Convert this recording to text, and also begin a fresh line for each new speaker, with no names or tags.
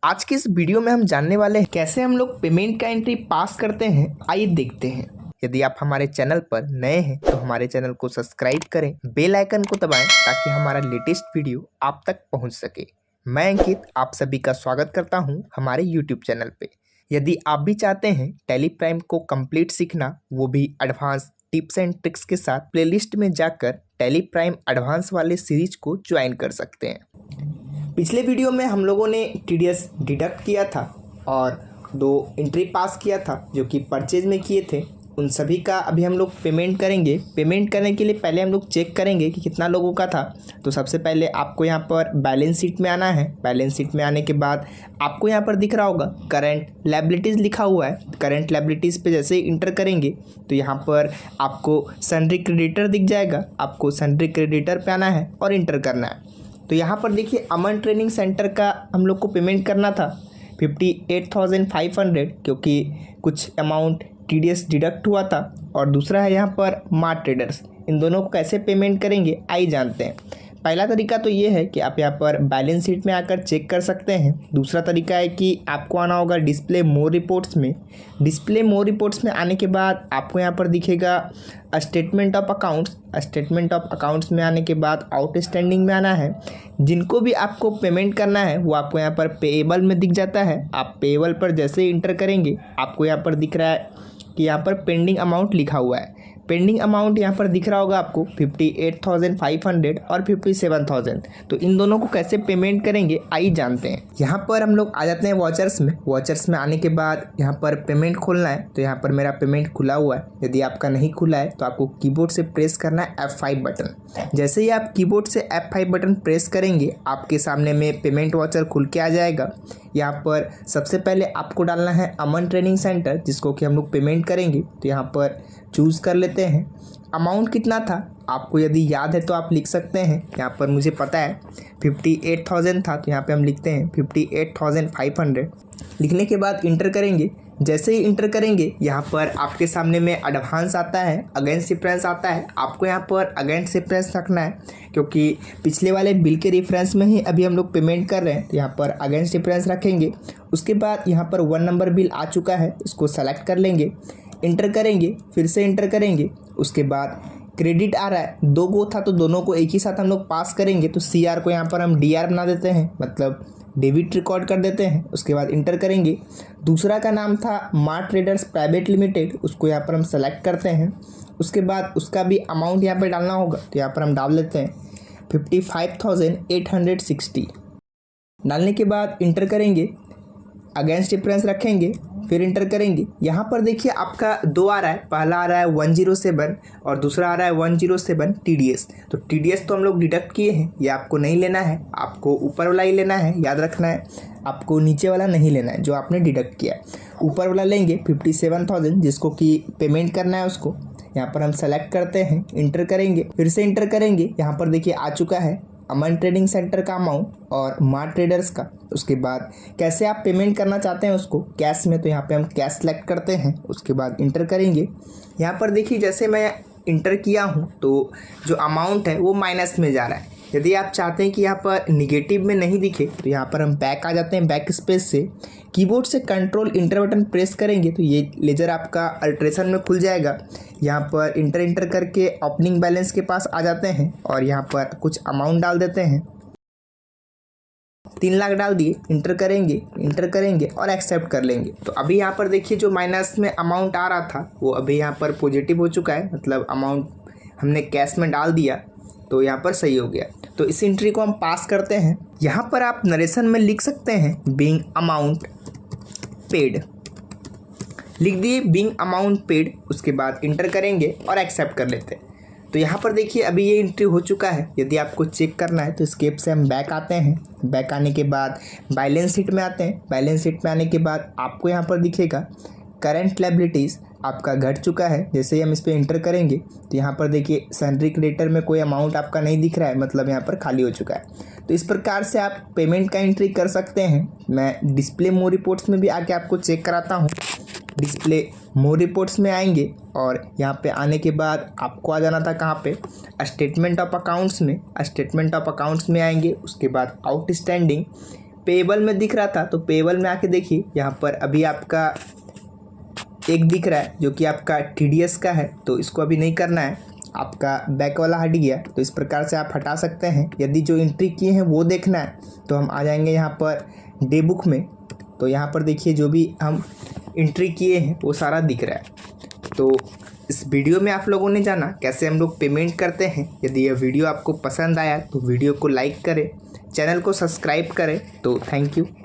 आज के इस वीडियो में हम जानने वाले हैं कैसे हम लोग पेमेंट का एंट्री पास करते हैं। आइए देखते हैं। यदि आप हमारे चैनल पर नए हैं तो हमारे चैनल को सब्सक्राइब करें, बेल आइकन को दबाएं ताकि हमारा लेटेस्ट वीडियो आप तक पहुंच सके। मैं अंकित आप सभी का स्वागत करता हूं हमारे यूट्यूब चैनल पे। यदि आप भी चाहते हैं टैली प्राइम को कंप्लीट सीखना, वो भी एडवांस टिप्स एंड ट्रिक्स के साथ, प्लेलिस्ट में जाकर टैली प्राइम एडवांस वाले सीरीज को ज्वाइन कर सकते हैं। पिछले वीडियो में हम लोगों ने टीडीएस डिडक्ट किया था और 2 एंट्री पास किया था जो कि परचेज में किए थे। उन सभी का अभी हम लोग पेमेंट करेंगे। पेमेंट करने के लिए पहले हम लोग चेक करेंगे कि कितना लोगों का था। तो सबसे पहले आपको यहाँ पर बैलेंस शीट में आना है। बैलेंस शीट में आने के बाद आपको यहाँ पर दिख रहा होगा करंट लायबिलिटीज़ लिखा हुआ है। करंट लायबिलिटीज़ पे जैसे ही इंटर करेंगे तो यहाँ पर आपको सन्ड्री क्रेडिटर दिख जाएगा। आपको सन्ड्री क्रेडिटर पे आना है और इंटर करना है। तो यहाँ पर देखिए अमन ट्रेनिंग सेंटर का हम लोग को पेमेंट करना था 58,500, क्योंकि कुछ अमाउंट टीडीएस डिडक्ट हुआ था। और दूसरा है यहाँ पर मार्ट ट्रेडर्स। इन दोनों को कैसे पेमेंट करेंगे आइए जानते हैं। पहला तरीका तो ये है कि आप यहाँ पर बैलेंस शीट में आकर चेक कर सकते हैं। दूसरा तरीका है कि आपको आना होगा डिस्प्ले मोर रिपोर्ट्स में। डिस्प्ले मोर रिपोर्ट्स में आने के बाद आपको यहाँ पर दिखेगा statement of accounts. Statement of accounts में आने के बाद आउटस्टैंडिंग में आना है। जिनको भी आपको पेमेंट करना है वो आपको यहाँ पर पेएबल में दिख जाता है। आप पेएबल पर जैसे ही इंटर करेंगे आपको यहाँ पर दिख रहा है कि यहाँ पर पेंडिंग अमाउंट लिखा हुआ है। पेंडिंग अमाउंट यहाँ पर दिख रहा होगा आपको 58,500 और 57,000। तो इन दोनों को कैसे पेमेंट करेंगे आइए जानते हैं। यहाँ पर हम लोग आ जाते हैं वॉचर्स में। वॉचर्स में आने के बाद यहाँ पर पेमेंट खोलना है। तो यहाँ पर मेरा पेमेंट खुला हुआ है। यदि आपका नहीं खुला है तो आपको कीबोर्ड से प्रेस करना है F5 बटन। जैसे ही आप कीबोर्ड से F5 बटन प्रेस करेंगे आपके सामने में पेमेंट वॉचर खुल के आ जाएगा। यहाँ पर सबसे पहले आपको डालना है अमन ट्रेनिंग सेंटर, जिसको कि हम लोग पेमेंट करेंगे। तो यहाँ पर चूज़ कर लेते हैं। अमाउंट कितना था आपको यदि याद है तो आप लिख सकते हैं। यहाँ पर मुझे पता है 58,000 था, तो यहाँ पे हम लिखते हैं 58,500। लिखने के बाद इंटर करेंगे। जैसे ही इंटर करेंगे यहाँ पर आपके सामने में एडवांस आता है, अगेंस्ट रेफरेंस आता है। आपको यहाँ पर अगेंस्ट रेफरेंस रखना है क्योंकि पिछले वाले बिल के रेफरेंस में ही अभी हम लोग पेमेंट कर रहे हैं। तो यहाँ पर अगेंस्ट रेफरेंस रखेंगे। उसके बाद यहाँ पर 1 नंबर बिल आ चुका है, इसको सेलेक्ट कर लेंगे, इंटर करेंगे, फिर से इंटर करेंगे। उसके बाद क्रेडिट आ रहा है, 2 गो था तो दोनों को एक ही साथ हम लोग पास करेंगे। तो CR को यहाँ पर हम DR बना देते हैं, मतलब डेबिट रिकॉर्ड कर देते हैं। उसके बाद इंटर करेंगे। दूसरा का नाम था मार्ट ट्रेडर्स प्राइवेट लिमिटेड, उसको यहाँ पर हम सेलेक्ट करते हैं। उसके बाद उसका भी अमाउंट यहाँ पर डालना होगा, तो यहाँ पर हम डाल देते हैं 55,860। डालने के बाद इंटर करेंगे, अगेंस्ट डिफरेंस रखेंगे, फिर इंटर करेंगे। यहाँ पर देखिए आपका 2 आ रहा है। पहला आ रहा है 107 और दूसरा आ रहा है 107 TDS। तो TDS तो हम लोग डिडक्ट किए हैं, ये आपको नहीं लेना है। आपको ऊपर वाला ही लेना है, याद रखना है। आपको नीचे वाला नहीं लेना है जो आपने डिडक्ट किया है। ऊपर वाला लेंगे 57,000, जिसको कि पेमेंट करना है उसको। यहाँ पर हम सेलेक्ट करते हैं, इंटर करेंगे, फिर से इंटर करेंगे। यहाँ पर देखिए आ चुका है अमन ट्रेडिंग सेंटर का अमाउंट और मार्ट ट्रेडर्स का। उसके बाद कैसे आप पेमेंट करना चाहते हैं उसको, कैश में, तो यहाँ पे हम कैश सेलेक्ट करते हैं। उसके बाद इंटर करेंगे। यहाँ पर देखिए जैसे मैं इंटर किया हूँ तो जो अमाउंट है वो माइनस में जा रहा है। यदि आप चाहते हैं कि यहाँ पर निगेटिव में नहीं दिखे तो यहाँ पर हम बैक आ जाते हैं। बैक स्पेस से कीबोर्ड से कंट्रोल इंटर बटन प्रेस करेंगे तो ये लेजर आपका अल्ट्रेशन में खुल जाएगा। यहाँ पर इंटर करके ओपनिंग बैलेंस के पास आ जाते हैं और यहाँ पर कुछ अमाउंट डाल देते हैं। 3 लाख डाल दिए, इंटर करेंगे और एक्सेप्ट कर लेंगे। तो अभी यहाँ पर देखिए जो माइनस में अमाउंट आ रहा था वो अभी यहाँ पर पॉजिटिव हो चुका है, मतलब अमाउंट हमने कैश में डाल दिया तो यहाँ पर सही हो गया। तो इस एंट्री को हम पास करते हैं। यहाँ पर आप नरेशन में लिख सकते हैं बीइंग अमाउंट पेड, लिख दिए बीइंग अमाउंट पेड। उसके बाद इंटर करेंगे और एक्सेप्ट कर लेते हैं। तो यहाँ पर देखिए अभी ये एंट्री हो चुका है। यदि आपको चेक करना है तो स्केप से हम बैक आते हैं। बैक आने के बाद बैलेंस शीट में आते हैं। बैलेंस शीट में आने के बाद आपको यहाँ पर दिखेगा करंट लायबिलिटीज़ आपका घट चुका है। जैसे ही हम इस पर इंटर करेंगे तो यहाँ पर देखिए सन्ड्री क्रेडिटर में कोई अमाउंट आपका नहीं दिख रहा है, मतलब यहाँ पर खाली हो चुका है। तो इस प्रकार से आप पेमेंट का एंट्री कर सकते हैं। मैं डिस्प्ले मोर रिपोर्ट्स में भी आके आपको चेक कराता हूँ। डिस्प्ले मोर रिपोर्ट्स में आएंगे और यहाँ पे आने के बाद आपको आ जाना था कहाँ पे, स्टेटमेंट ऑफ अकाउंट्स में। स्टेटमेंट ऑफ अकाउंट्स में आएंगे। उसके बाद आउटस्टैंडिंग पेबल में दिख रहा था, तो पेबल में आके देखिए यहाँ पर अभी आपका एक दिख रहा है जो कि आपका TDS का है, तो इसको अभी नहीं करना है, आपका बैक वाला हट गया। तो इस प्रकार से आप हटा सकते हैं। यदि जो एंट्री किए हैं वो देखना है तो हम आ जाएंगे यहाँ पर डे बुक में। तो यहाँ पर देखिए जो भी हम एंट्री किए हैं वो सारा दिख रहा है। तो इस वीडियो में आप लोगों ने जाना कैसे हम लोग पेमेंट करते हैं। यदि यह वीडियो आपको पसंद आया तो वीडियो को लाइक करें, चैनल को सब्सक्राइब करें। तो थैंक यू।